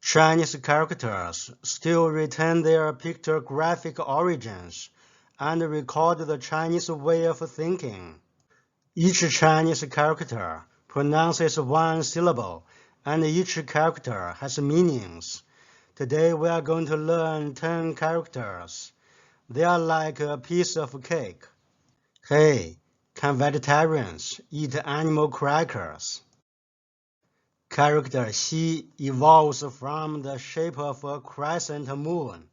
Chinese characters still retain their pictographic origins and record the Chinese way of thinking. Each Chinese character pronounces one syllable, and each character has meanings. Today we are going to learn 10 characters. They are like a piece of cake. Hey, can vegetarians eat animal crackers? Character Xi evolves from the shape of a crescent moon.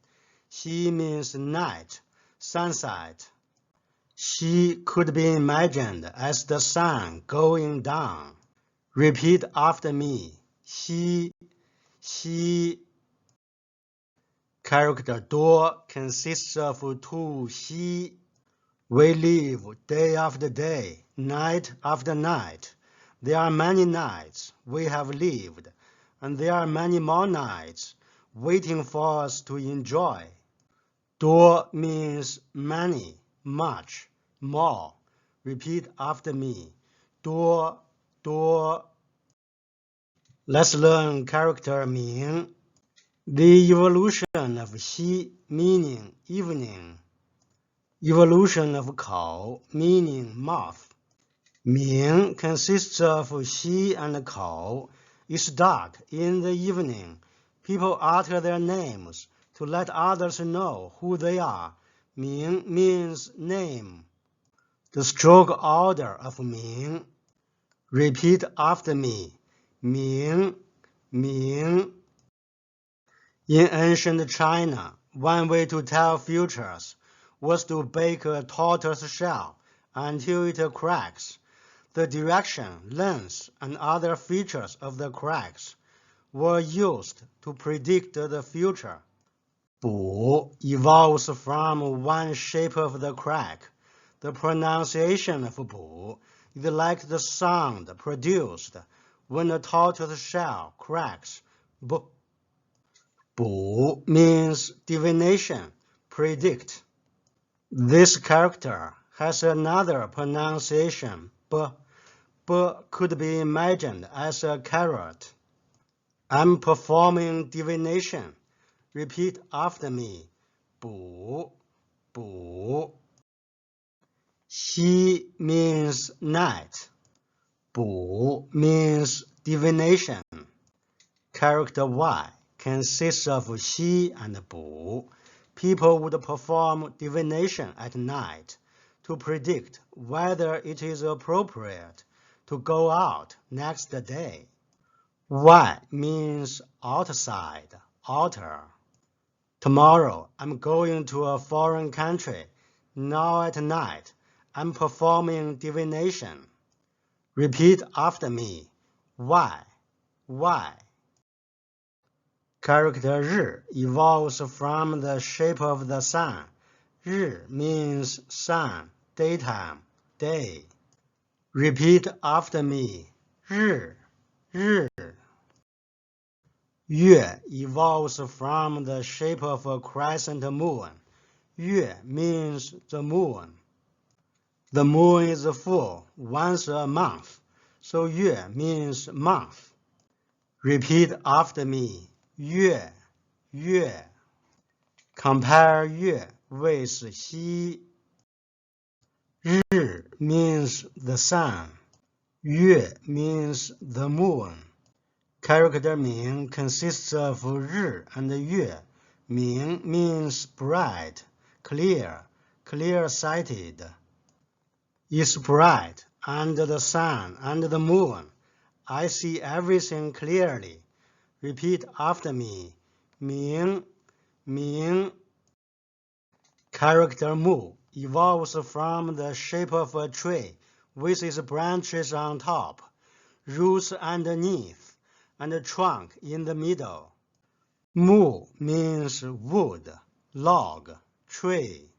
Xi means night, sunset. Xi could be imagined as the sun going down. Repeat after me. Xi, Xi. Character Do consists of two Xi. We live day after day, night after night. There are many nights we have lived, and there are many more nights waiting for us to enjoy. Do means many, much, more. Repeat after me. Do, do. Let's learn character Ming. The evolution of Xi meaning evening. Evolution of Kao meaning mouth. Ming consists of Xi and Kao. It's dark in the evening. People utter their names to let others know who they are. Ming means name. The stroke order of Ming. Repeat after me. Ming, Ming. In ancient China, one way to tell futures was to bake a tortoise shell until it cracks. The direction, length, and other features of the cracks were used to predict the future. Bu evolves from one shape of the crack. The pronunciation of Bu is like the sound produced when a tortoise shell cracks. Bu. Bu means divination, predict. This character has another pronunciation, B. B could be imagined as a carrot. I'm performing divination. Repeat after me. Bu, Bu. Xi means night. Bu means divination. Character Y consists of Xi and Bu. People would perform divination at night to predict whether it is appropriate to go out next day. Y means outside, outer. Tomorrow I'm going to a foreign country. Now at night I'm performing divination. Repeat after me. Y, Y. Character 日 evolves from the shape of the sun. 日 means sun, daytime, day. Repeat after me. 日, 日. 月 evolves from the shape of a crescent moon. 月 means the moon. The moon is full once a month, so 月 means month. Repeat after me. 月, 月. Compare 月 with 西. 日 means the sun. 月 means the moon. Character 明 consists of 日 and 月. 明 means bright, clear, clear-sighted. It's bright under the sun and the moon. I see everything clearly. Repeat after me. 明, 明. Character 木 evolves from the shape of a tree with its branches on top, roots underneath, and a trunk in the middle. 木 means wood, log, tree.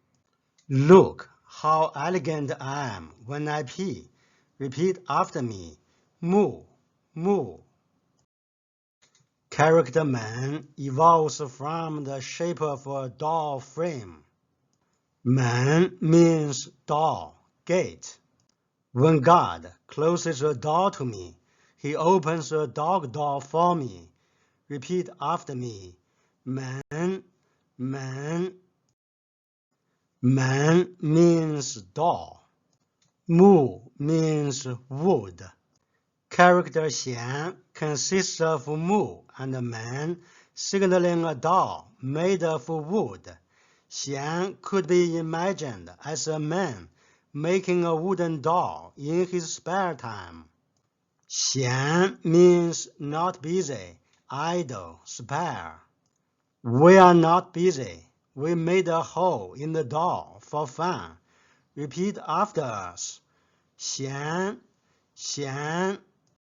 Look how elegant I am when I pee. Repeat after me. 木, 木. Character 门 evolves from the shape of a door frame. 门 means door, gate. When God closes a door to me, He opens a dog door for me. Repeat after me. 门 means door. Mu means wood. Character 咸 consists of mu and men, signaling a door made of wood. 咸 could be imagined as a man making a wooden door in his spare time. 闲 means not busy, idle, spare. We are not busy. We made a hole in the door for fun. Repeat after us. 闲